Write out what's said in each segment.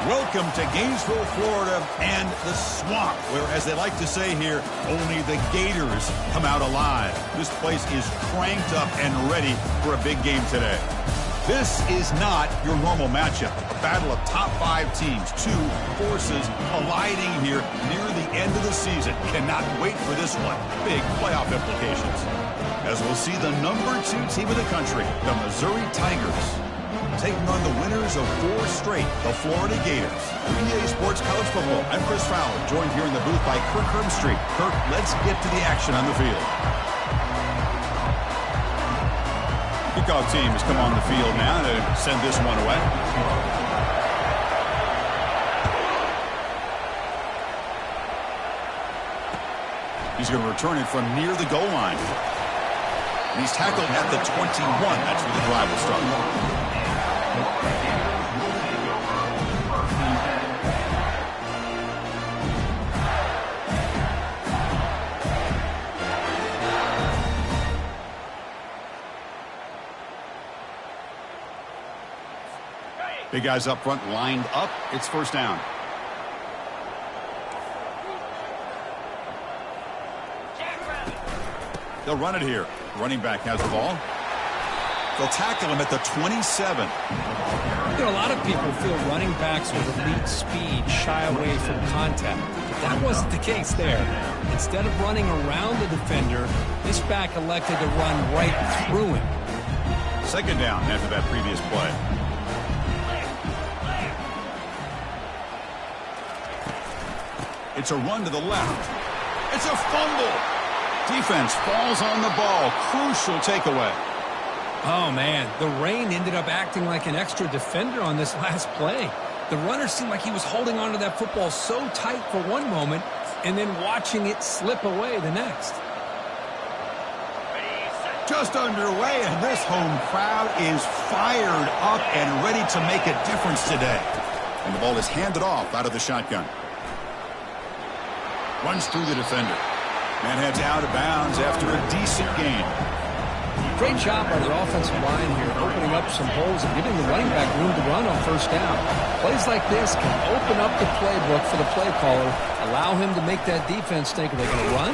Welcome to Gainesville, Florida, and the swamp, where, as they like to say here, only the Gators come out alive. This place is cranked up and ready for a big game today. This is not your normal matchup. A battle of top 5 teams, 2 forces colliding here near the end of the season. Cannot wait for this one. Big playoff implications. As we'll see the number 2 team in the country, the Missouri Tigers, taking on the winners of 4 straight, the Florida Gators. EA Sports College Football. I'm Chris Fowler, joined here in the booth by Kirk Herbstreit. Kirk, let's get to the action on the field. Kickoff team has come on the field now to send this one away. He's going to return it from near the goal line. And he's tackled at the 21. That's where the drive will start. Big guys up front lined up. It's first down. They'll run it here. Running back has the ball. They'll tackle him at the 27. You know, a lot of people feel running backs with elite speed shy away from contact. But that wasn't the case there. Instead of running around the defender, this back elected to run right through him. Second down after that previous play. It's a run to the left. It's a fumble. Defense falls on the ball. Crucial takeaway. Oh, man. The rain ended up acting like an extra defender on this last play. The runner seemed like he was holding on to that football so tight for one moment and then watching it slip away the next. Just underway, and this home crowd is fired up and ready to make a difference today. And the ball is handed off out of the shotgun. Runs through the defender. And heads out of bounds after a decent gain. Great job by their offensive line here, opening up some holes and giving the running back room to run on first down. Plays like this can open up the playbook for the play caller, allow him to make that defense think, are they going to run?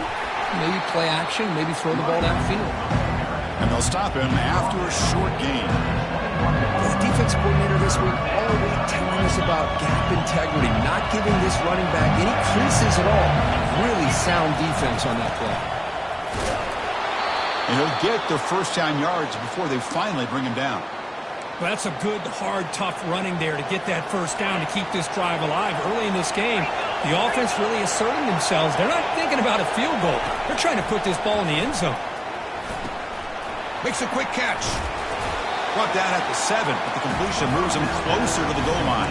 Maybe play action, maybe throw the ball downfield. And they'll stop him after a short gain. The defensive coordinator this week all week telling us about gap integrity, not giving this running back any creases at all. Really sound defense on that play. And he'll get the first down yards before they finally bring him down. Well, that's a good, hard, tough running there to get that first down to keep this drive alive. Early in this game, the offense really asserting themselves. They're not thinking about a field goal. They're trying to put this ball in the end zone. Makes a quick catch. Brought down at the 7, but the completion moves him closer to the goal line.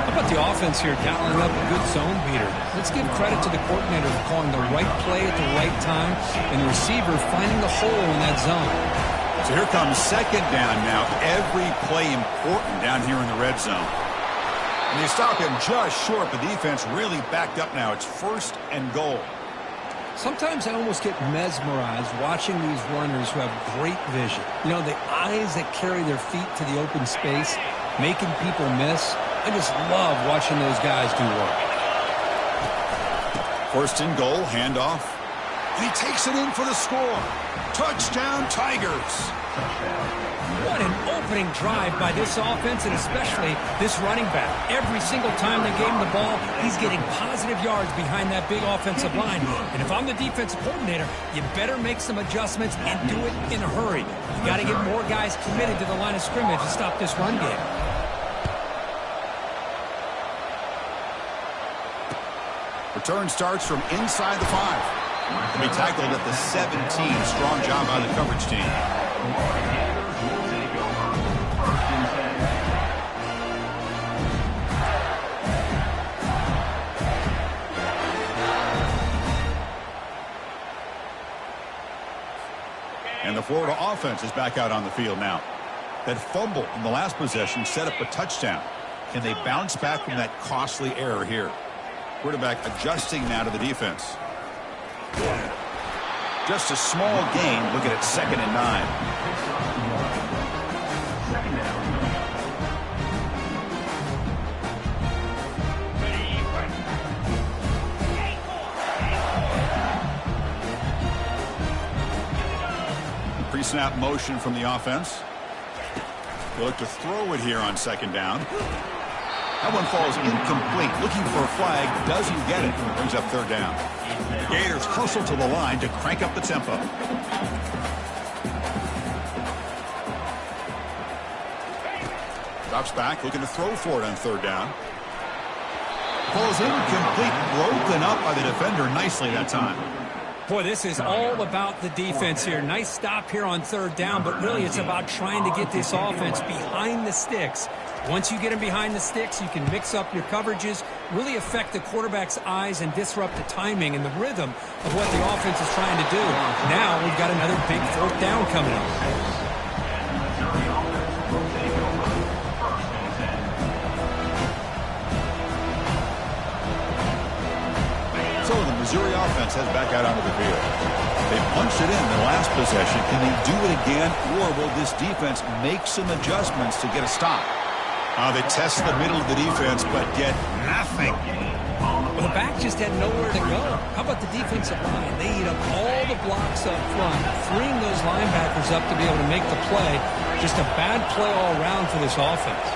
How about the offense here dialing up a good zone beater? Let's give credit to the coordinator for calling the right play at the right time and the receiver finding the hole in that zone. So here comes second down now. Every play important down here in the red zone. And they stop him just short. The defense really backed up now. It's first and goal. Sometimes I almost get mesmerized watching these runners who have great vision. You know, the eyes that carry their feet to the open space, making people miss. I just love watching those guys do work. First and goal, handoff. And he takes it in for the score. Touchdown, Tigers. What an opening drive by this offense, and especially this running back. Every single time they gave him the ball, he's getting positive yards behind that big offensive line. And if I'm the defensive coordinator, you better make some adjustments and do it in a hurry. You got to get more guys committed to the line of scrimmage to stop this run game. Return starts from inside the 5. To be tackled at the 17. Strong job by the coverage team. And the Florida offense is back out on the field now. That fumble in the last possession set up a touchdown. Can they bounce back from that costly error here? Quarterback adjusting now to the defense. Just a small gain. Look at it, 2nd and 9. Pre-snap motion from the offense. They look to throw it here on second down. That one falls incomplete. Looking for a flag. Doesn't get it. Brings up third down. Gators hustle to the line to crank up the tempo. Drops back. Looking to throw for it on third down. Falls incomplete. Broken up by the defender nicely that time. Boy, this is all about the defense here. Nice stop here on third down, but really it's about trying to get this offense behind the sticks. Once you get them behind the sticks, you can mix up your coverages, really affect the quarterback's eyes and disrupt the timing and the rhythm of what the offense is trying to do. Now we've got another big fourth down coming up. So the Missouri offense heads back out onto the field. They punched it in the last possession. Can they do it again, or will this defense make some adjustments to get a stop? They test the middle of the defense, but get nothing. Well, the back just had nowhere to go. How about the defensive line? They eat up all the blocks up front, freeing those linebackers up to be able to make the play. Just a bad play all around for this offense.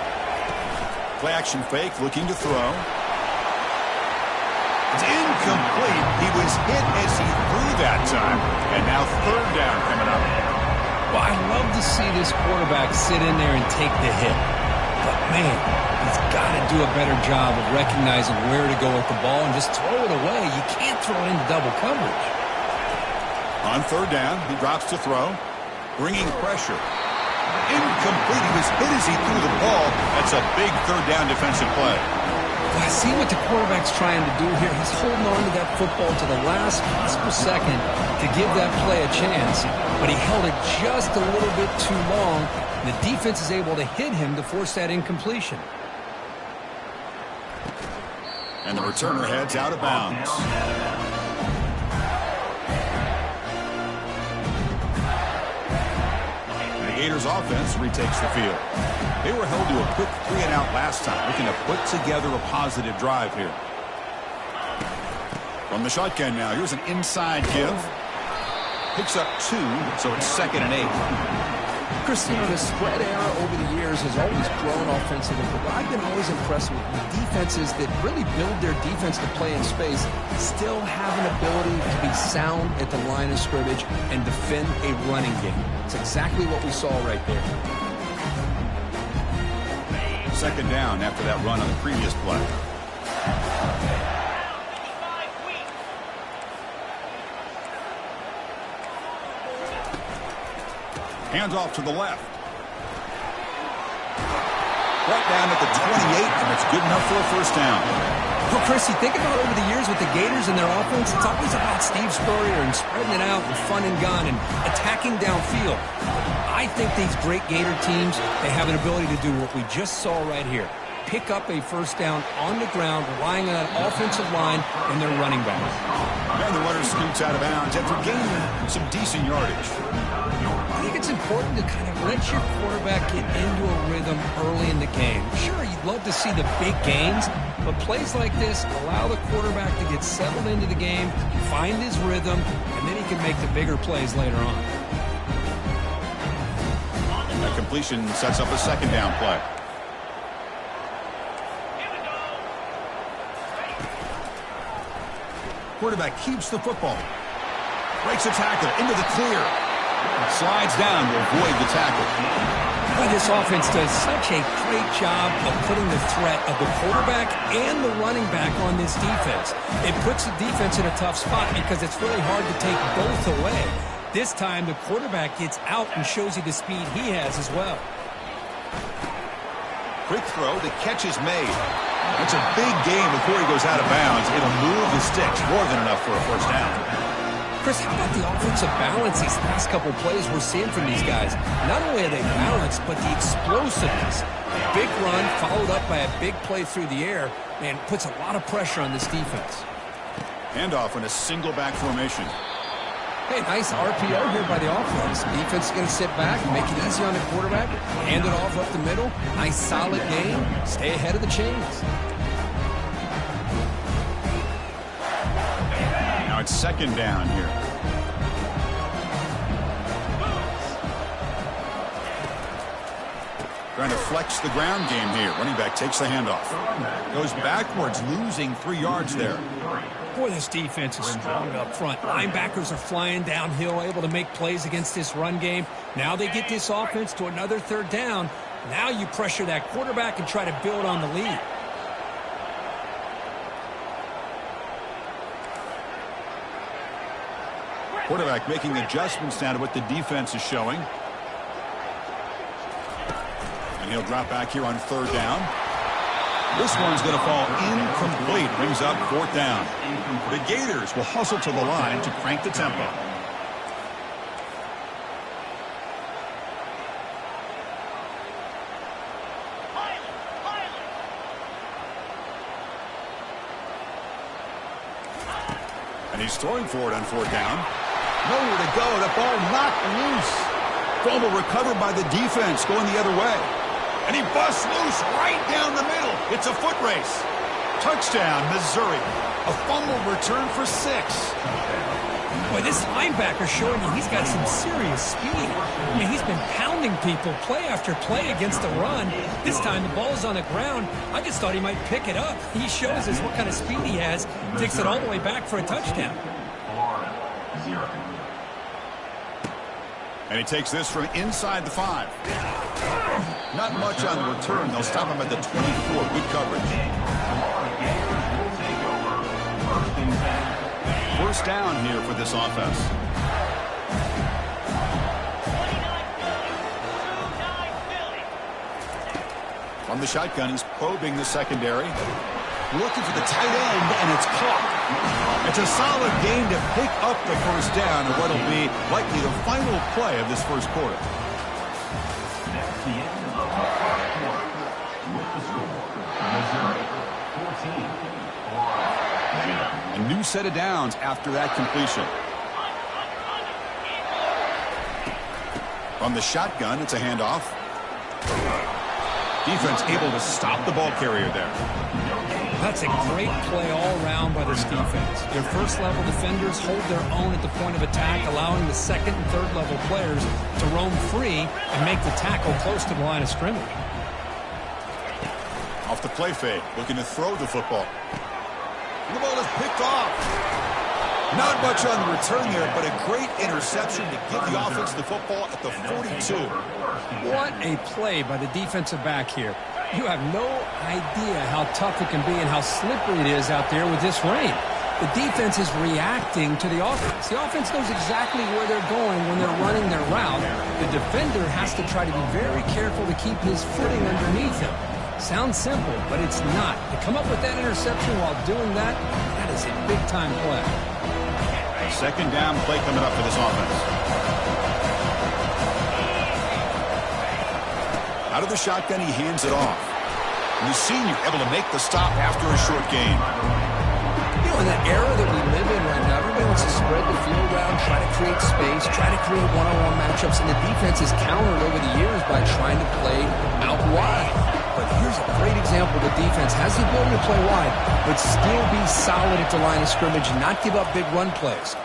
Play action fake, looking to throw. It's incomplete. He was hit as he threw that time. And now third down coming up. Well, I love to see this quarterback sit in there and take the hit. But, man, he's got to do a better job of recognizing where to go with the ball and just throw it away. You can't throw it into double coverage. On third down, he drops to throw. Bringing pressure. Incomplete. He was hit as he threw the ball. That's a big third down defensive play. Well, I see what the quarterback's trying to do here. He's holding on to that football to the last possible second to give that play a chance. But he held it just a little bit too long. The defense is able to hit him to force that incompletion. And the returner heads out of bounds. The Gators offense retakes the field. They were held to a quick 3-and-out last time, looking to put together a positive drive here. From the shotgun now, here's an inside give. Picks up 2, so it's 2nd and 8. Chris, the spread era over the years has always grown offensively, but I've been always impressed with defenses that really build their defense to play in space, still have an ability to be sound at the line of scrimmage and defend a running game. It's exactly what we saw right there. 2nd down after that run on the previous play. Hands off to the left. Right down at the 28, and it's good enough for a first down. Well, Chris, you think about over the years with the Gators and their offense, it's always about Steve Spurrier and spreading it out and fun and gun and attacking downfield. I think these great Gator teams, they have an ability to do what we just saw right here. Pick up a first down on the ground, relying on that offensive line and their running back. And the runner scoots out of bounds after gaining some decent yardage. I think it's important to kind of let your quarterback get into a rhythm early in the game. Sure, you'd love to see the big gains, but plays like this allow the quarterback to get settled into the game, find his rhythm, and then he can make the bigger plays later on. That completion sets up a 2nd down play. Quarterback keeps the football. Breaks a tackle into the clear. Slides down to avoid the tackle. Boy, this offense does such a great job of putting the threat of the quarterback and the running back on this defense. It puts the defense in a tough spot because it's really hard to take both away. This time, the quarterback gets out and shows you the speed he has as well. Quick throw. The catch is made. It's a big game before he goes out of bounds. It'll move the sticks more than enough for a first down. Chris, how about the offensive balance these last couple plays we're seeing from these guys? Not only are they balanced, but the explosiveness. A big run followed up by a big play through the air, and puts a lot of pressure on this defense. Handoff in a single back formation. Hey, nice RPO here by the offense. Defense is going to sit back and make it easy on the quarterback. Hand it off up the middle. Nice solid game. Stay ahead of the chains. Now it's 2nd down here. Trying to flex the ground game here. Running back takes the handoff. Goes backwards, losing 3 yards there. Boy, this defense is strong up front. Linebackers are flying downhill, able to make plays against this run game. Now they get this offense to another 3rd down. Now you pressure that quarterback and try to build on the lead. Quarterback making adjustments now to what the defense is showing. And he'll drop back here on 3rd down. This one's going to fall incomplete. Brings up 4th down. The Gators will hustle to the line to crank the tempo. And he's throwing for it on 4th down. Nowhere to go. The ball knocked loose. Fumble recovered by the defense going the other way. And he busts loose right down the middle. It's a foot race. Touchdown, Missouri. A fumble return for 6. Boy, this linebacker showing you he's got some serious speed. I mean, he's been pounding people play after play against the run. This time the ball's on the ground. I just thought he might pick it up. He shows us what kind of speed he has. Takes it all the way back for a touchdown. And he takes this from inside the 5. Not much on the return. They'll stop him at the 24. Good coverage. 1st down here for this offense. From the shotgun, he's probing the secondary. Looking for the tight end, and it's caught. It's a solid gain to pick up the 1st down in what will be likely the final play of this 1st quarter. That's the end of the first quarter. With the score, Missouri 14, Florida 10. A new set of downs after that completion. From the shotgun, it's a handoff. Defense able to stop the ball carrier there. That's a great play all around by this defense. Their 1st-level defenders hold their own at the point of attack, allowing the 2nd and 3rd-level players to roam free and make the tackle close to the line of scrimmage. Off the play fake, looking to throw the football. The ball is picked off. Not much on the return there, but a great interception to give the offense the football at the 42. What a play by the defensive back here. You have no idea how tough it can be and how slippery it is out there with this rain. The defense is reacting to the offense. The offense knows exactly where they're going when they're running their route. The defender has to try to be very careful to keep his footing underneath him. Sounds simple, but it's not. To come up with that interception while doing that, that is a big-time play. 2nd down play coming up for this offense. Out of the shotgun, he hands it off. And the senior able to make the stop after a short gain. You know, in that era that we live in right now, everybody wants to spread the field around, try to create space, try to create one-on-one matchups, and the defense has countered over the years by trying to play out wide. But here's a great example. The defense has the ability to play wide, but still be solid at the line of scrimmage and not give up big run plays.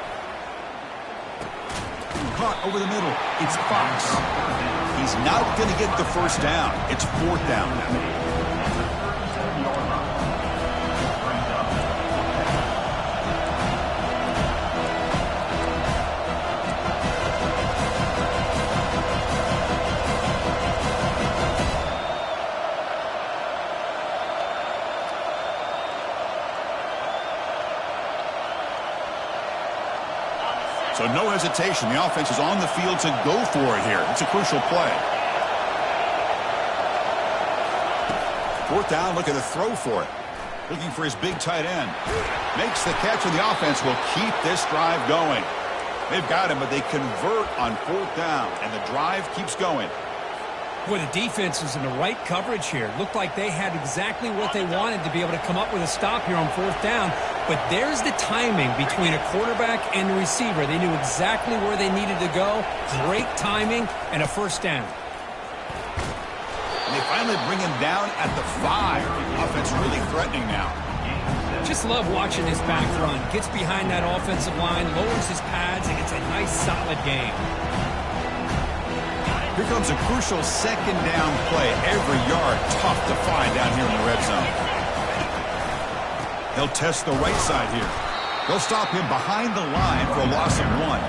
Caught over the middle. It's Fox. He's not going to get the 1st down. It's 4th down. So no hesitation. The offense is on the field to go for it here. It's a crucial play. 4th down, looking to throw for it. Looking for his big tight end. Makes the catch, and the offense will keep this drive going. They've got him, but they convert on 4th down, and the drive keeps going. Boy, the defense is in the right coverage here. Looked like they had exactly what they wanted to be able to come up with a stop here on 4th down. But there's the timing between a quarterback and the receiver. They knew exactly where they needed to go. Great timing and a 1st down. And they finally bring him down at the 5. The offense really threatening now. Just love watching this back run. Gets behind that offensive line, lowers his pads, and gets a nice solid game. Here comes a crucial second down play. Every yard tough to find down here in the red zone. They'll test the right side here. They'll stop him behind the line for a loss of 1.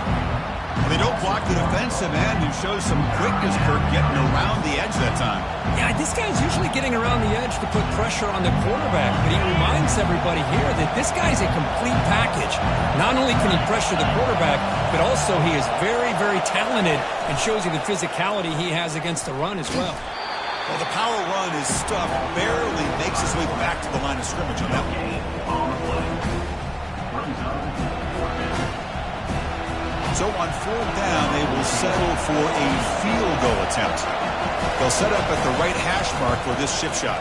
And they don't block the defensive end, who shows some quickness, Kirk, getting around the edge that time. Yeah, this guy's usually getting around the edge to put pressure on the quarterback, but he reminds everybody here that this guy's a complete package. Not only can he pressure the quarterback, but also he is very, very talented and shows you the physicality he has against the run as well. Well, the power run is stuffed, barely makes his way back to the line of scrimmage on that one. So on 4th down, they will settle for a field goal attempt. They'll set up at the right hash mark for this chip shot.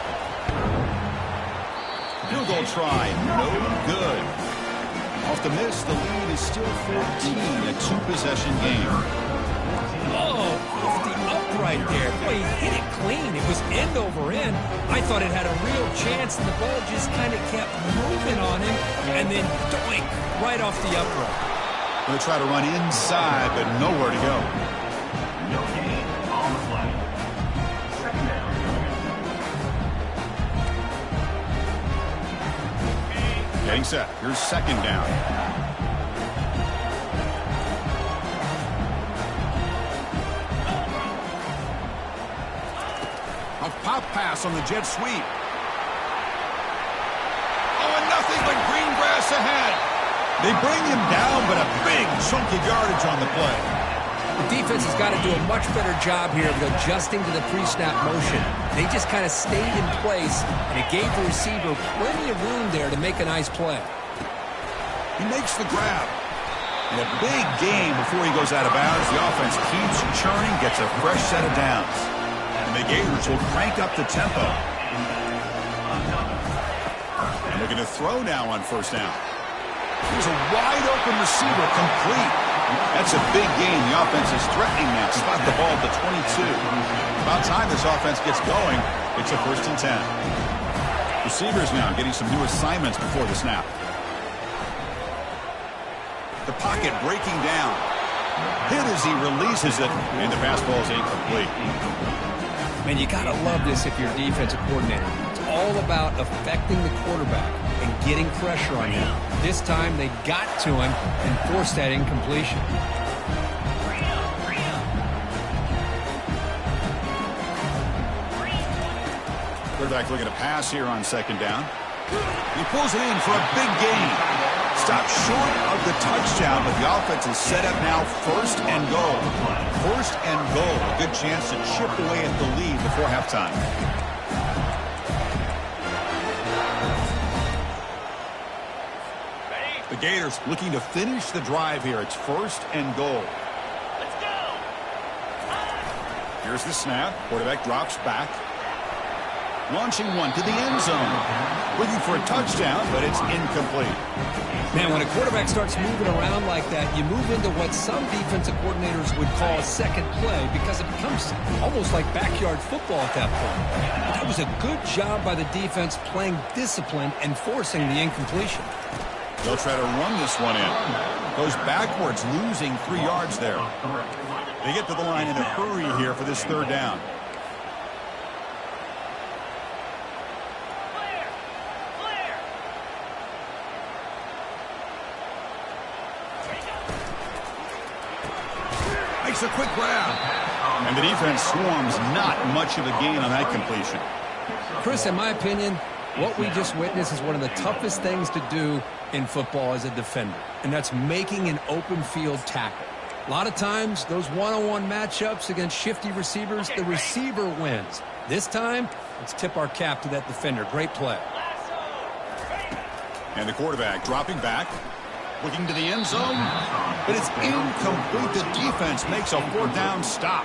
Field goal try, no good. Off the miss, the lead is still 14, a 2-possession game. Oh, off the upright there. Boy, he hit it clean. It was end over end. I thought it had a real chance, and the ball just kind of kept moving on him, and then doink, right off the upright. Going to try to run inside, but nowhere to go. No gain on the play. Second down. Getting set. Here's second down. A pop pass on the jet sweep. Oh, and nothing but green grass ahead. They bring him down, but a big chunk of yardage on the play. The defense has got to do a much better job here of adjusting to the pre-snap motion. They just kind of stayed in place, and it gave the receiver plenty of room there to make a nice play. He makes the grab. And a big game before he goes out of bounds. The offense keeps churning, gets a fresh set of downs. And the Gators will crank up the tempo. And looking to throw now on 1st down. Here's a wide-open receiver, complete. That's a big gain. The offense is threatening now. Spot the ball at the 22. About time this offense gets going. It's a 1st and 10. Receivers now getting some new assignments before the snap. The pocket breaking down. Hit as he releases it, and the pass ball is incomplete. Man, you got to love this if you're a defensive coordinator. It's all about affecting the quarterback and getting pressure on him. This time they got to him and forced that incompletion. Quarterback looking to pass here on 2nd down. He pulls it in for a big gain. Stopped short of the touchdown, but the offense is set up now 1st and goal. 1st and goal. A good chance to chip away at the lead before halftime. The Gators looking to finish the drive here. It's 1st and goal. Let's go. Here's the snap. Quarterback drops back. Launching one to the end zone. Looking for a touchdown, but it's incomplete. Man, when a quarterback starts moving around like that, you move into what some defensive coordinators would call a second play because it becomes almost like backyard football at that point. But that was a good job by the defense playing discipline and forcing the incompletion. They'll try to run this one in. Goes backwards, losing 3 yards there. They get to the line in a hurry here for this 3rd down. Makes a quick grab. And the defense swarms, not much of a gain on that completion. Chris, in my opinion, what we just witnessed is one of the toughest things to do in football as a defender, and that's making an open field tackle. A lot of times, those one-on-one matchups against shifty receivers, the receiver wins. This time, let's tip our cap to that defender. Great play. And the quarterback dropping back, looking to the end zone, but it's incomplete. The defense makes a 4th down stop.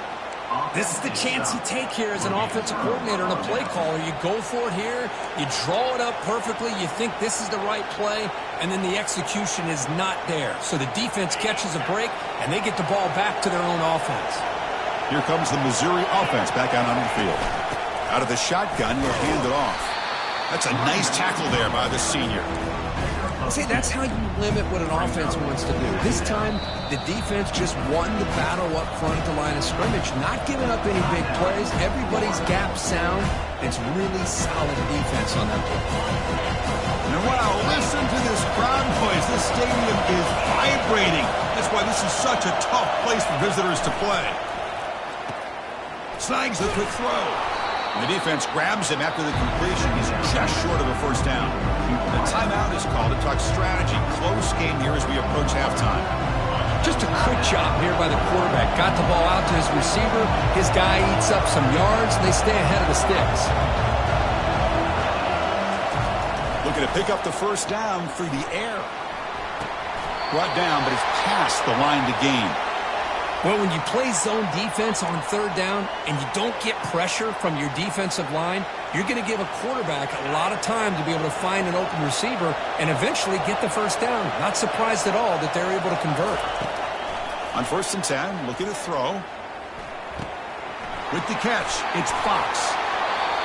This is the chance you take here as an offensive coordinator and a play caller. You go for it here, you draw it up perfectly, you think this is the right play, and then the execution is not there. So the defense catches a break, and they get the ball back to their own offense. Here comes the Missouri offense back out onto the field. Out of the shotgun, he'll hand it off. That's a nice tackle there by the senior. See, that's how you limit what an offense wants to do. This time, the defense just won the battle up front at the line of scrimmage, not giving up any big plays. Everybody's gap sound. It's really solid defense on that play. And wow, listen to this crowd noise. This stadium is vibrating. That's why this is such a tough place for visitors to play. Snags the quick throw. And the defense grabs him after the completion. He's just short of a first down. The timeout is called to talk strategy. Close game here as we approach halftime. Just a quick job here by the quarterback. Got the ball out to his receiver. His guy eats up some yards, and they stay ahead of the sticks. Looking to pick up the first down through the air. Brought down, but it's past the line to gain. Well, when you play zone defense on third down and you don't get pressure from your defensive line, you're going to give a quarterback a lot of time to be able to find an open receiver and eventually get the first down. Not surprised at all that they're able to convert. On 1st and 10, looking to throw. With the catch, it's Fox.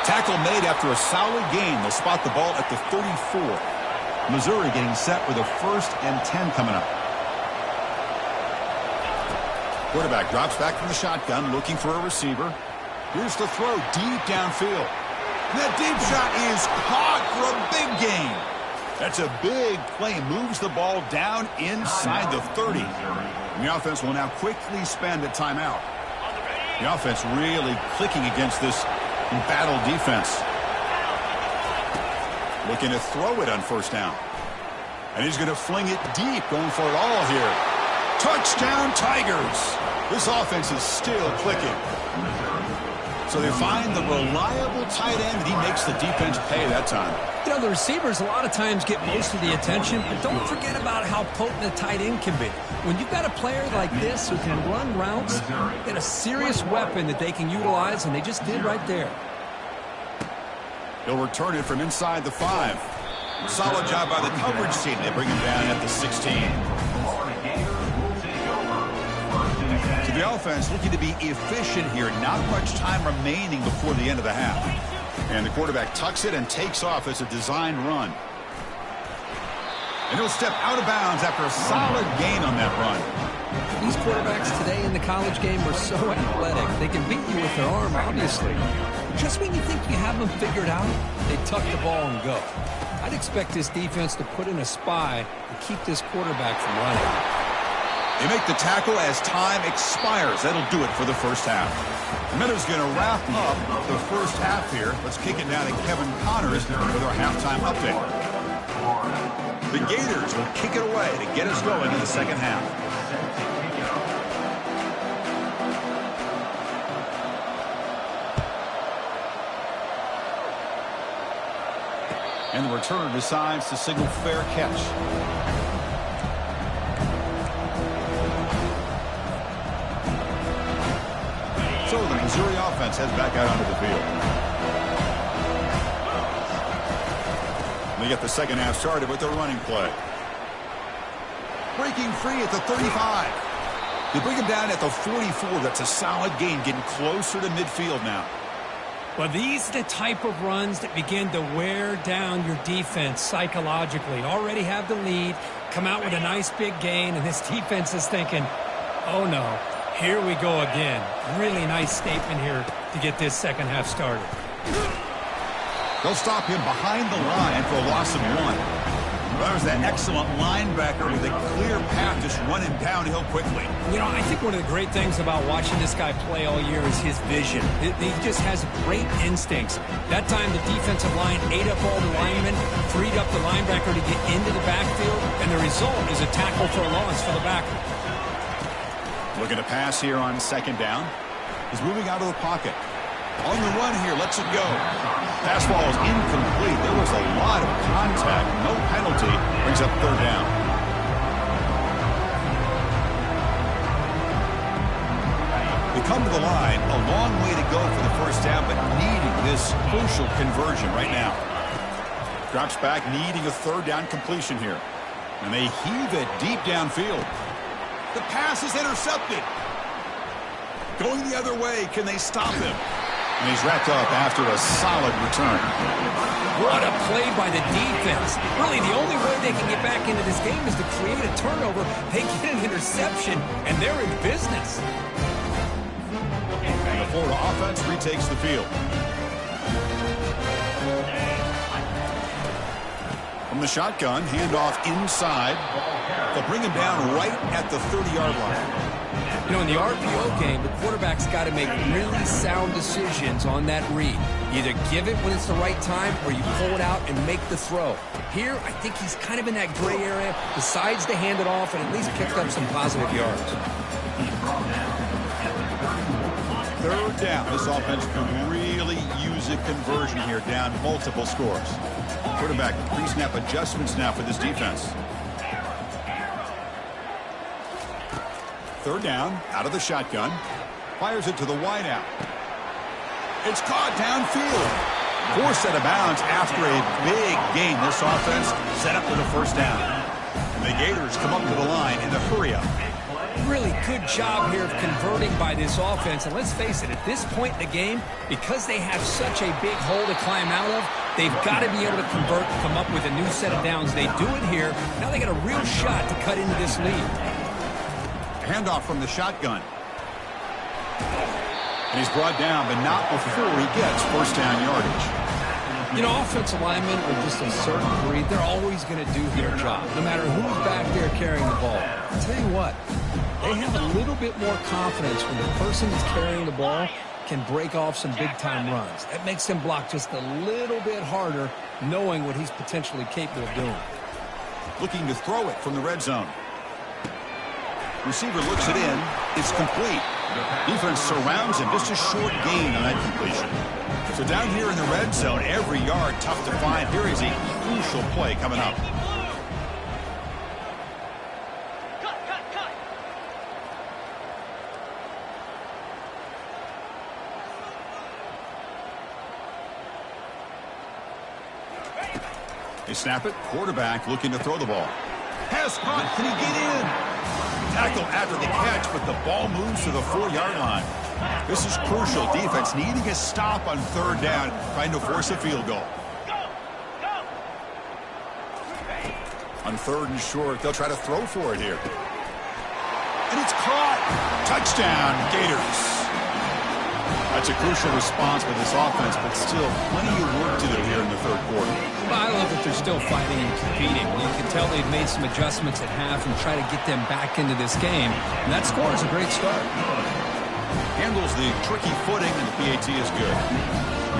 Tackle made after a solid gain. They'll spot the ball at the 34. Missouri getting set with a 1st and 10 coming up. Quarterback drops back from the shotgun, looking for a receiver. Here's the throw deep downfield. And that deep shot is caught for a big gain. That's a big play. Moves the ball down inside the 30. And the offense will now quickly spend a timeout. The offense really clicking against this embattled defense. Looking to throw it on 1st down. And he's going to fling it deep, going for it all here. Touchdown, Tigers. This offense is still clicking. So they find the reliable tight end, and he makes the defense pay that time. You know, the receivers a lot of times get most of the attention, but don't forget about how potent a tight end can be. When you've got a player like this who can run routes, get a serious weapon that they can utilize, and they just did right there. He'll return it from inside the 5. Solid job by the coverage team. They bring him down at the 16. So the offense looking to be efficient here. Not much time remaining before the end of the half. And the quarterback tucks it and takes off as a designed run. And he'll step out of bounds after a solid gain on that run. These quarterbacks today in the college game are so athletic. They can beat you with their arm, obviously. Just when you think you have them figured out, they tuck the ball and go. I'd expect this defense to put in a spy to keep this quarterback from running. They make the tackle as time expires. That'll do it for the first half. Miller's going to wrap up the first half here. Let's kick it down to Kevin Connors with our halftime update. The Gators will kick it away to get us going in the second half. And the returner decides to signal fair catch. So the Missouri offense heads back out onto the field. They get the second half started with their running play. Breaking free at the 35. They bring him down at the 44. That's a solid gain, getting closer to midfield now. Well, these are the type of runs that begin to wear down your defense psychologically. Already have the lead, come out with a nice big gain, and this defense is thinking, oh no, here we go again. Really nice statement here to get this second half started. They'll stop him behind the line for a loss of 1. That was that excellent linebacker with a clear path just running downhill quickly. You know, I think one of the great things about watching this guy play all year is his vision. He just has great instincts. That time the defensive line ate up all the linemen, freed up the linebacker to get into the backfield, and the result is a tackle for a loss for the backer. Looking to pass here on second down. He's moving out of the pocket. On the run here, lets it go. Pass ball is incomplete. There was a lot of contact. No penalty. Brings up third down. They come to the line. A long way to go for the first down, but needing this crucial conversion right now. Drops back, needing a third down completion here. And they heave it deep downfield. The pass is intercepted. Going the other way. Can they stop him? And he's wrapped up after a solid return. What a play by the defense. Really, the only way they can get back into this game is to create a turnover. They get an interception, and they're in business. And the Florida offense retakes the field. From the shotgun, handoff inside. They'll bring him down right at the 30-yard line. You know, in the RPO game, the quarterback's got to make really sound decisions on that read. Either give it when it's the right time or you pull it out and make the throw. Here, I think he's kind of in that gray area, decides to hand it off and at least picked up some positive yards. Third down. This offense can really use a conversion here, down multiple scores. Quarterback pre-snap adjustments now for this defense. Third down, out of the shotgun. Fires it to the wideout. It's caught downfield. Forced out of bounds after a big gain. This offense set up for the first down. And the Gators come up to the line in the hurry-up. Really good job here of converting by this offense. And let's face it, at this point in the game, because they have such a big hole to climb out of, they've got to be able to convert and come up with a new set of downs. They do it here. Now they got a real shot to cut into this lead. Handoff from the shotgun. And he's brought down, but not before he gets first down yardage. You know, offensive linemen are just a certain breed. They're always going to do their job, no matter who's back there carrying the ball. I'll tell you what, they have a little bit more confidence when the person that's carrying the ball can break off some big-time runs. That makes them block just a little bit harder, knowing what he's potentially capable of doing. Looking to throw it from the red zone. Receiver looks it in. It's complete. Defense surrounds him. Just a short gain on that completion. So down here in the red zone, every yard tough to find. Here is a crucial play coming up. They snap it. Quarterback looking to throw the ball. Pass caught. Can he get in? Tackle after the catch, but the ball moves to the 4-yard line. This is crucial. Defense needing a stop on third down, trying to force a field goal. On third and short, they'll try to throw for it here. And it's caught. Touchdown, Gators. That's a crucial response by this offense, but still plenty of work to do here in the third quarter. Well, I love that they're still fighting and competing. You can tell they've made some adjustments at half and try to get them back into this game. And that score is a great start. Handles the tricky footing, and the PAT is good.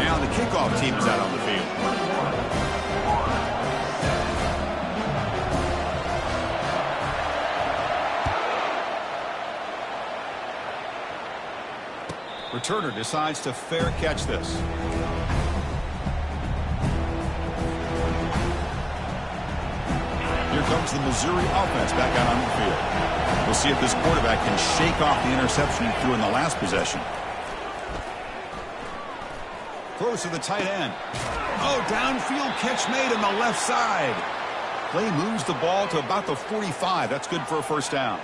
Now the kickoff team is out on the field. Returner decides to fair catch this. Here comes the Missouri offense back out on the field. We'll see if this quarterback can shake off the interception he threw in the last possession. Throws to the tight end. Oh, downfield catch made on the left side. Play moves the ball to about the 45. That's good for a first down.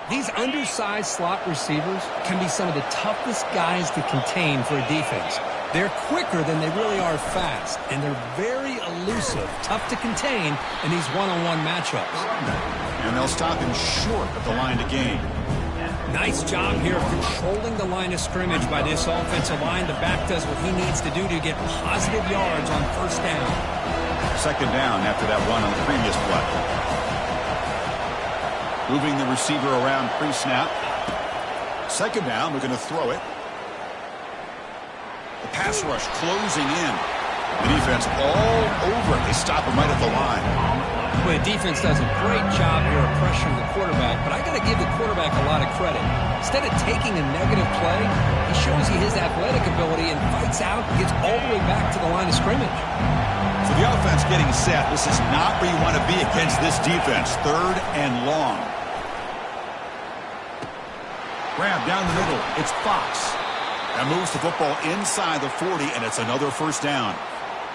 These undersized slot receivers can be some of the toughest guys to contain for a defense. They're quicker than they really are fast, and they're very elusive, tough to contain in these one-on-one matchups. And they'll stop him short at the line to gain. Nice job here of controlling the line of scrimmage by this offensive line. The back does what he needs to do to get positive yards on first down. Second down after that one on the previous play. Moving the receiver around pre-snap. Second down, they're going to throw it. The pass rush closing in. The defense all over it. They stop him right at the line. Well, the defense does a great job here of pressuring the quarterback, but I got to give the quarterback a lot of credit. Instead of taking a negative play, he shows you his athletic ability and fights out and gets all the way back to the line of scrimmage. So the offense getting set. This is not where you want to be against this defense. Third and long. Grab down the middle. It's Fox. That moves the football inside the 40, and it's another first down.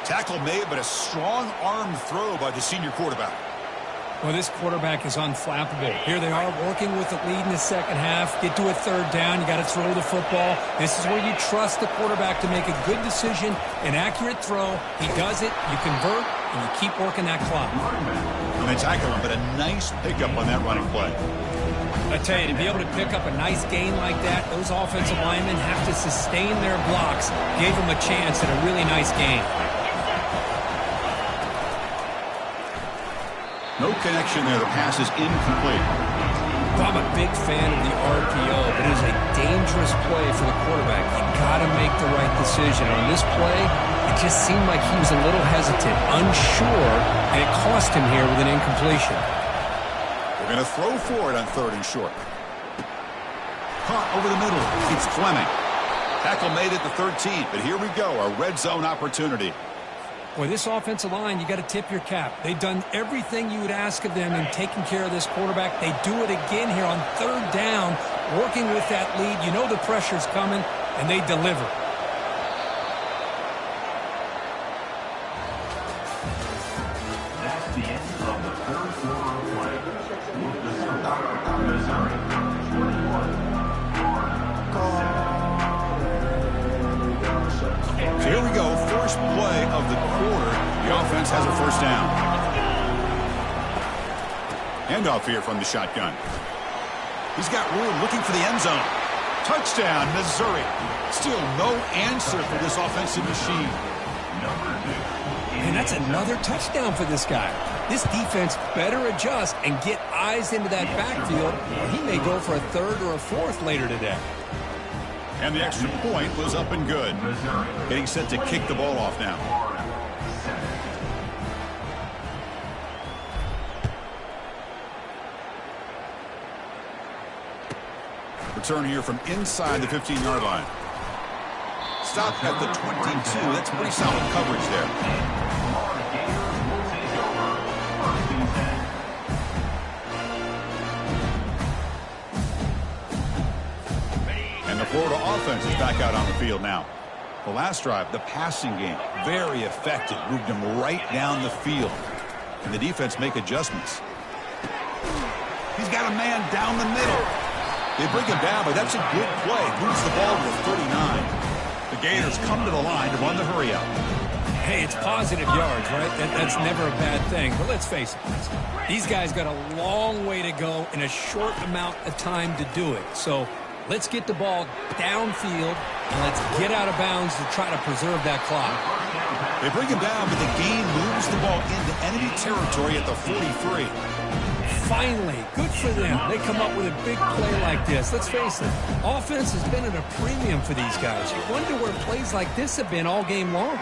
Tackle made, but a strong arm throw by the senior quarterback. Well, this quarterback is unflappable. Here they are working with the lead in the second half. Get to a third down. You got to throw the football. This is where you trust the quarterback to make a good decision, an accurate throw. He does it. You convert, and you keep working that clock. And they tackle him, but a nice pickup on that running play. I tell you, to be able to pick up a nice gain like that, those offensive linemen have to sustain their blocks. Gave them a chance at a really nice gain. No connection there. The pass is incomplete. I'm a big fan of the RPO, but it is a dangerous play for the quarterback. You got to make the right decision. On this play, it just seemed like he was a little hesitant, unsure, and it cost him here with an incompletion. They're going to throw for it on 3rd and short. Caught over the middle. It's Fleming. Tackle made at the 13, but here we go, a red zone opportunity. Boy, this offensive line, you got to tip your cap. They've done everything you would ask of them in taking care of this quarterback. They do it again here on 3rd down, working with that lead. You know the pressure's coming, and they deliver. That's the end of the 3rd quarter of play. With the score, Missouri 21, So here we go, first play of the quarter. The offense has a 1st down. Handoff here from the shotgun. He's got room looking for the end zone. Touchdown, Missouri. Still no answer for this offensive machine. And that's another touchdown for this guy. This defense better adjust and get eyes into that backfield, or he may go for a 3rd or a 4th later today. And the extra point was up and good. Getting set to kick the ball off now. Return here from inside the 15-yard line. Stop at the 22. That's pretty solid coverage there. And the Florida offense is back out on the field now. The last drive, the passing game, very effective. Moved them right down the field. And the defense make adjustments. He's got a man down the middle. They bring him down, but that's a good play. Moves the ball to the 39. The Gators come to the line to run the hurry out. Hey, it's positive yards, right? That's never a bad thing. But let's face it, these guys got a long way to go in a short amount of time to do it. So let's get the ball downfield, and let's get out of bounds to try to preserve that clock. They bring him down, but the game moves the ball into enemy territory at the 43. Finally, good for them. They come up with a big play like this. Let's face it, offense has been at a premium for these guys. You wonder where plays like this have been all game long.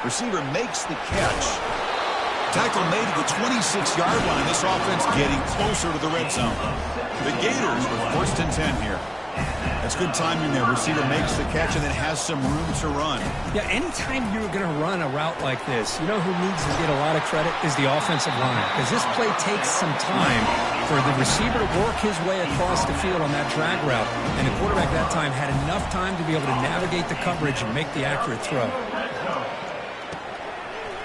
Receiver makes the catch. Tackle made at the 26-yard line. This offense getting closer to the red zone. The Gators with 1st and 10 here. That's good timing there. Receiver makes the catch and then has some room to run. Yeah, anytime you're going to run a route like this, you know who needs to get a lot of credit is the offensive line. Because this play takes some time for the receiver to work his way across the field on that drag route. And the quarterback that time had enough time to be able to navigate the coverage and make the accurate throw.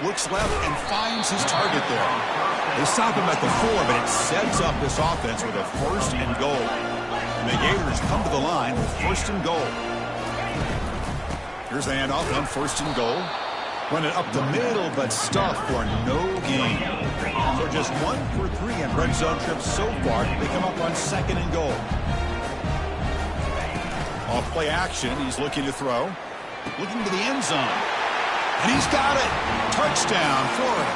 Looks left and finds his target there. They stop him at the 4, but it sets up this offense with a 1st and goal. And the Gators come to the line with 1st and goal. Here's the handoff on 1st and goal. Run it up the middle, but stuffed for no gain. So just 1 for 3 in red zone trips so far. They come up on 2nd and goal. Off play action, he's looking to throw. Looking to the end zone. And he's got it. Touchdown, Florida.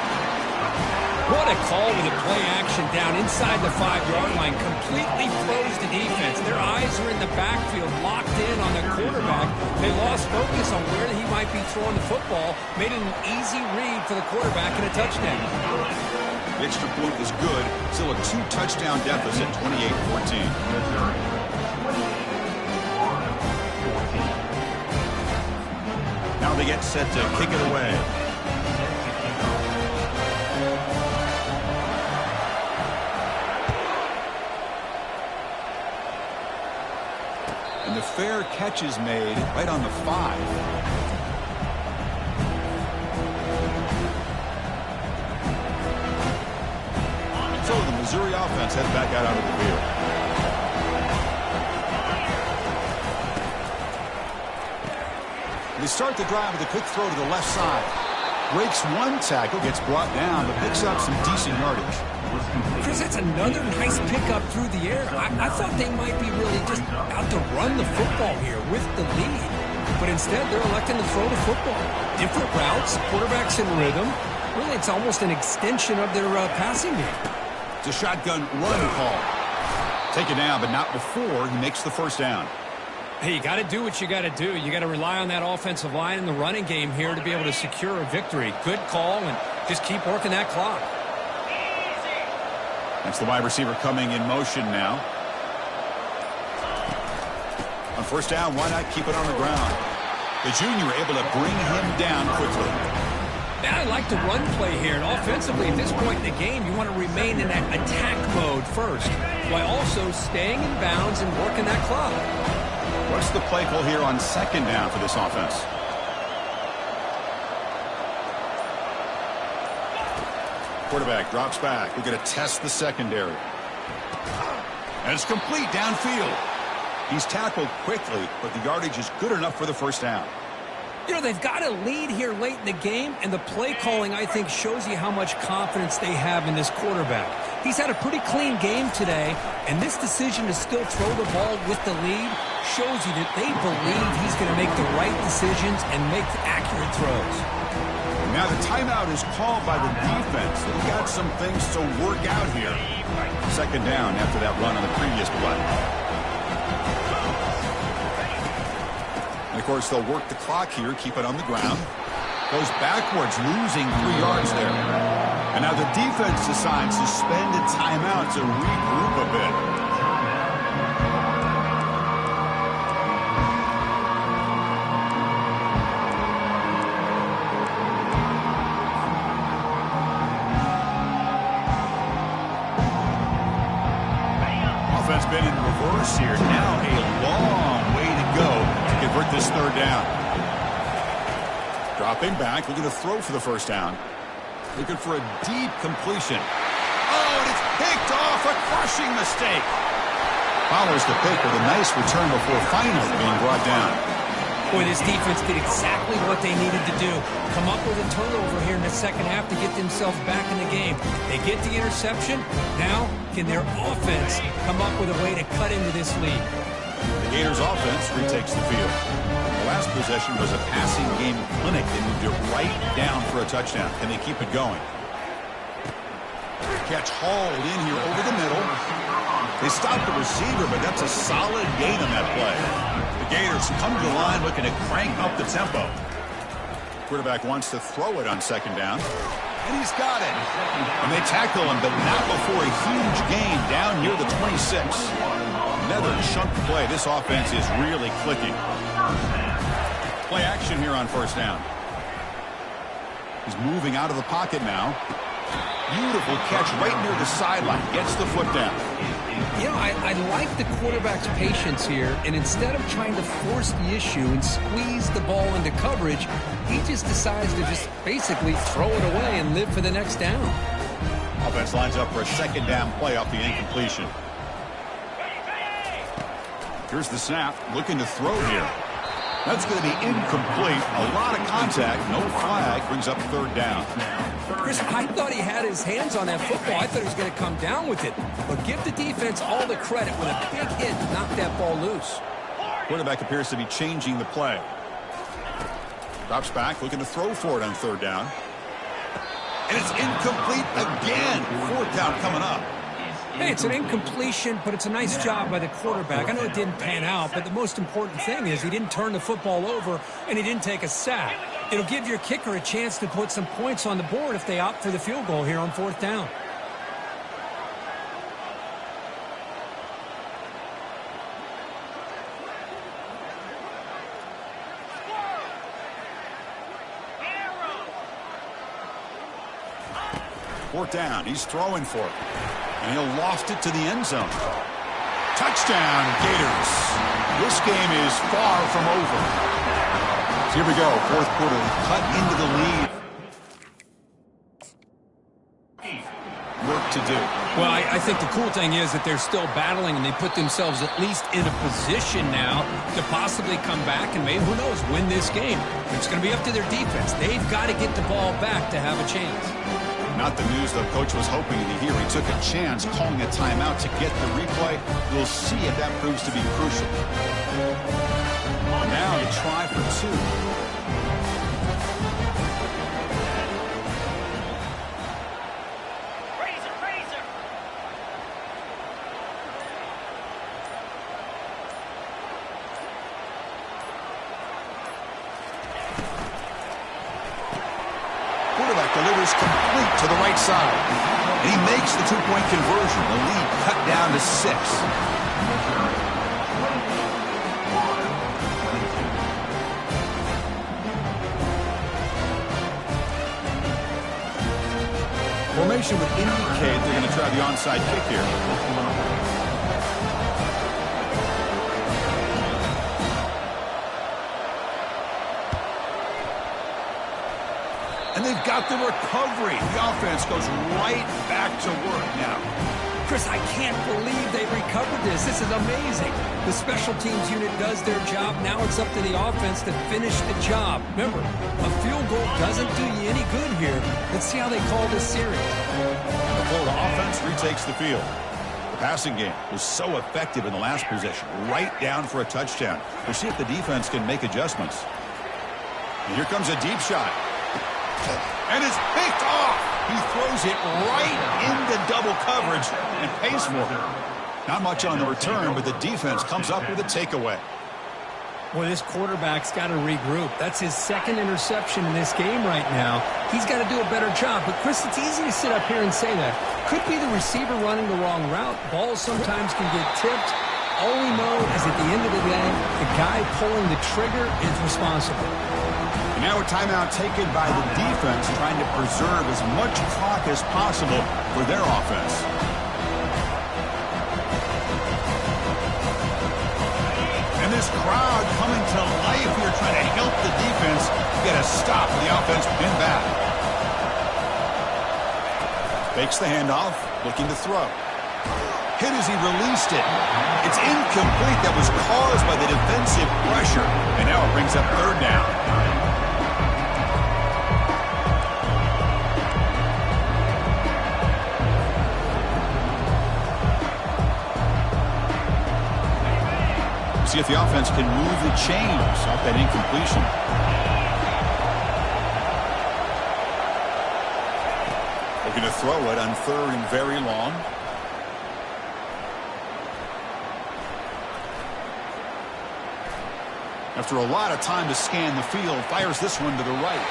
What a call with a play action down inside the 5-yard line. Completely froze the defense. Their eyes are in the backfield, locked in on the quarterback. They lost focus on where he might be throwing the football. Made it an easy read for the quarterback and a touchdown. The extra point was good. Still a 2-touchdown deficit, 28-14. Now they get set to kick it away. And the fair catch is made right on the 5. offense heads back out onto the field. They start the drive with a quick throw to the left side. Breaks one tackle, gets brought down, but picks up some decent yardage. Chris, that's another nice pickup through the air. I thought they might be really just out to run the football here with the lead. But instead, they're electing to throw the football. Different routes, quarterback's in rhythm. Really, it's almost an extension of their passing game. It's a shotgun run call. Take it down, but not before he makes the first down. Hey, you got to do what you got to do. You got to rely on that offensive line in the running game here to be able to secure a victory. Good call, and just keep working that clock. That's the wide receiver coming in motion now. On first down, why not keep it on the ground? The junior able to bring him down quickly. Man, I like the run play here. And offensively, at this point in the game, you want to remain in that attack mode first, while also staying in bounds and working that clock. What's the play call here on second down for this offense? Quarterback drops back. We're going to test the secondary. And it's complete downfield. He's tackled quickly, but the yardage is good enough for the first down. You know, they've got a lead here late in the game, and the play calling, I think, shows you how much confidence they have in this quarterback. He's had a pretty clean game today, and this decision to still throw the ball with the lead shows you that they believe he's going to make the right decisions and make accurate throws. Now the timeout is called by the defense. They've got some things to work out here. Second down after that run on the previous play. And, of course, they'll work the clock here, keep it on the ground. Goes backwards, losing 3 yards there. And now the defense decides to spend a timeout to regroup a bit. Offense been in reverse here. Now a long way to go to convert this third down. Dropping back, looking to throw for the first down. Looking for a deep completion. Oh, and it's picked off. A crushing mistake. Follows the pick with a nice return before finally being brought down. Boy, this defense did exactly what they needed to do. Come up with a turnover here in the second half to get themselves back in the game. They get the interception. Now, can their offense come up with a way to cut into this lead? The Gators offense retakes the field. The last possession was a passing game clinic. They moved it right down for a touchdown. Can they keep it going? Catch hauled in here over the middle. They stopped the receiver, but that's a solid gain on that play. The Gators come to the line looking to crank up the tempo. Quarterback wants to throw it on second down. And he's got it. And they tackle him, but not before a huge gain down near the 26. Another chunk play. This offense is really clicking. Play action here on first down. He's moving out of the pocket now. Beautiful catch right near the sideline. Gets the foot down. You know, I like the quarterback's patience here, and instead of trying to force the issue and squeeze the ball into coverage, he just decides to just basically throw it away and live for the next down. Offense lines up for a second down play off the incompletion. Here's the snap, looking to throw here. That's going to be incomplete. A lot of contact, no flag, brings up third down. Chris, I thought he had his hands on that football. I thought he was going to come down with it. But give the defense all the credit with a big hit to knock that ball loose. Quarterback appears to be changing the play. Drops back, looking to throw for it on third down. And it's incomplete again. Fourth down coming up. Hey, it's an incompletion, but it's a nice job by the quarterback. I know it didn't pan out, but the most important thing is he didn't turn the football over and he didn't take a sack. It'll give your kicker a chance to put some points on the board if they opt for the field goal here on fourth down. Fourth down, he's throwing for it. And he'll loft it to the end zone. Touchdown, Gators. This game is far from over. So here we go, fourth quarter, cut into the lead. Work to do. Well, I think the cool thing is that they're still battling, and they put themselves at least in a position now to possibly come back and maybe, who knows, win this game. It's going to be up to their defense. They've got to get the ball back to have a chance. Not the news the coach was hoping to hear. He took a chance calling a timeout to get the replay. We'll see if that proves to be crucial. Now to try for two. Quarterback delivers complete to the right side. And he makes the two-point conversion. The lead cut down to 6. Formation would indicate they're going to try the onside kick here. And they've got the recovery. The offense goes right back to work now. Chris, I can't believe they recovered this. This is amazing. The special teams unit does their job. Now it's up to the offense to finish the job. Remember, a field goal doesn't do you any good here. Let's see how they call this series. The Florida offense retakes the field. The passing game was so effective in the last possession, right down for a touchdown. We'll see if the defense can make adjustments. And here comes a deep shot. And it's picked off. He throws it right into double coverage and pays for it. Not much on the return, but the defense comes up with a takeaway. Boy, this quarterback's got to regroup. That's his second interception in this game right now. He's got to do a better job. But, Chris, it's easy to sit up here and say that. Could be the receiver running the wrong route. Balls sometimes can get tipped. All we know is at the end of the day, the guy pulling the trigger is responsible. And now a timeout taken by the defense, trying to preserve as much clock as possible for their offense. And this crowd coming to life here, trying to help the defense get a stop with the offense pinned back. Fakes the handoff, looking to throw. Hit as he released it. It's incomplete. That was caused by the defensive pressure. And now it brings up third down. See if the offense can move the chains off that incompletion. Looking to throw it on third and very long. After a lot of time to scan the field, fires this one to the right.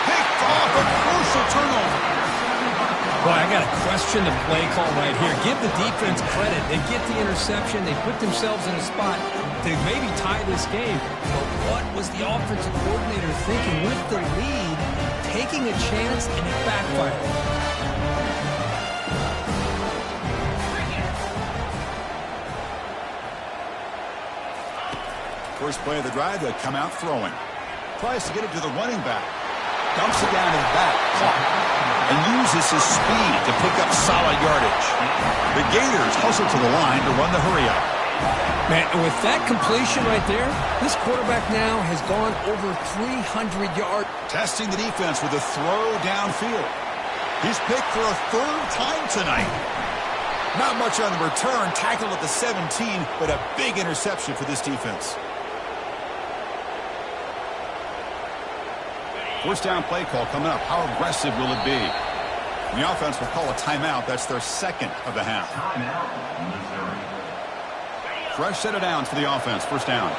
Picked off, a crucial turnover. Boy, I got to question the play call right here. Give the defense credit. They get the interception. They put themselves in a spot to maybe tie this game. But what was the offensive coordinator thinking with the lead, taking a chance, and it backfired? First play of the drive, they come out throwing. Tries to get it to the running back. Dumps it down to the back. Caught. And uses his speed to pick up solid yardage. The Gators hustle to the line to run the hurry-up. Man, with that completion right there, this quarterback now has gone over 300 yards. Testing the defense with a throw downfield. He's picked for a third time tonight. Not much on the return. Tackled at the 17, but a big interception for this defense. First down play call coming up. How aggressive will it be? And the offense will call a timeout. That's their second of the half. Fresh set of downs for the offense. First down.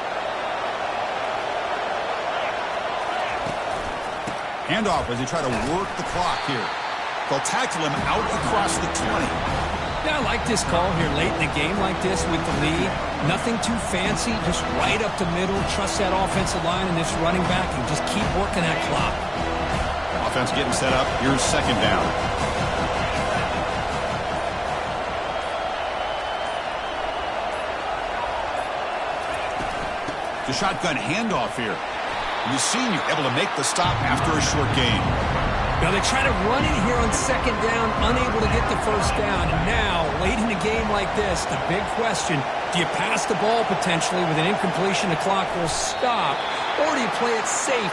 Handoff as they try to work the clock here. They'll tackle him out across the 20. Yeah, I like this call here late in the game like this with the lead. Nothing too fancy, just right up the middle. Trust that offensive line and this running back and just keep working that clock. Offense getting set up. Here's second down. The shotgun handoff here. And the senior able to make the stop after a short gain. Now they try to run it here on second down, unable to get the first down. And now, late in a game like this, the big question, do you pass the ball potentially with an incompletion, the clock will stop, or do you play it safe